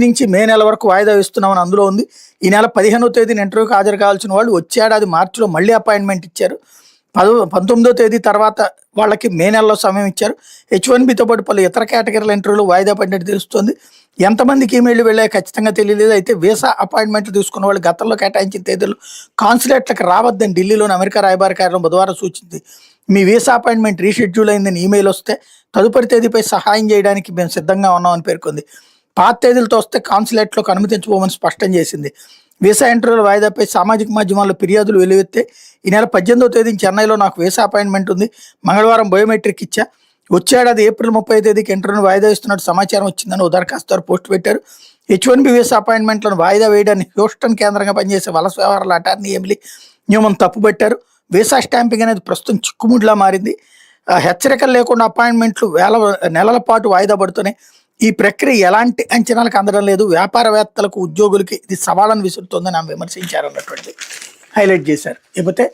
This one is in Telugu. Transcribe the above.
నుంచి మే నెల వరకు వాయిదా వేస్తున్నామని అందులో ఉంది. ఈ నెల 15వ తేదీన ఇంటర్వ్యూకి హాజరు కావాల్సిన వాళ్ళు వచ్చే ఏడాది మార్చిలో మళ్ళీ అపాయింట్మెంట్ ఇచ్చారు. 19వ తేదీ తర్వాత వాళ్ళకి మే నెలలో సమయం ఇచ్చారు. H1Bతో పాటు పలు ఇతర కేటగిరీల ఇంటర్వ్యూలు వాయిదా పడినట్టు తెలుస్తుంది. ఎంతమందికి ఈమెయిల్ వెళ్ళాయో ఖచ్చితంగా తెలియలేదు. అయితే వీసా అపాయింట్మెంట్లు తీసుకున్న వాళ్ళు గతంలో కేటాయించిన తేదీలు కాన్సులేట్లకు రావద్దని ఢిల్లీలోని అమెరికా రాయబార కార్యాలయం బుధవారం సూచించింది. మీ వీసా అపాయింట్మెంట్ రీషెడ్యూల్ అయిందని ఈమెయిల్ వస్తే తదుపరి తేదీపై సహాయం చేయడానికి మేము సిద్ధంగా ఉన్నామని పేర్కొంది. పాత తేదీలతో వస్తే కాన్సులేట్లోకి అనుమతించబోమని స్పష్టం చేసింది. వీసా ఇంటర్వ్యూల వాయిదాపై సామాజిక మాధ్యమాల్లో ఫిర్యాదులు వెలువెత్తే. ఈ నెల 18వ తేదీన చెన్నైలో నాకు వీసా అపాయింట్మెంట్ ఉంది. మంగళవారం బయోమెట్రిక్ ఇచ్చా. వచ్చేడాది ఏప్రిల్ 30వ తేదీకి ఇంటర్వ్యూను వాయిదా ఇస్తున్నట్టు సమాచారం వచ్చిందని ఓ దరఖాస్తుదారు పోస్ట్ పెట్టారు. H1B వీసా అపాయింట్మెంట్లను వాయిదా వేయడాన్ని హ్యూస్టన్ కేంద్రంగా పనిచేసే వలస వ్యవహారాల అటార్నీ ఎమిలీ న్యూమన్ తప్పుపట్టారు. వీసా స్టాంపింగ్ అనేది ప్రస్తుతం చిక్కుముడిలా మారింది. హెచ్చరికలు లేకుండా అపాయింట్మెంట్లు నెలల పాటు వాయిదా పడుతున్నాయి. ఈ ప్రక్రియ ఎలాంటి అంచనాలకు అందడం లేదు. వ్యాపారవేత్తలకు, ఉద్యోగులకి ఇది సవాళ్ళను విసురుతోందని ఆమె విమర్శించారన్నటువంటి హైలైట్ చేశారు. లేకపోతే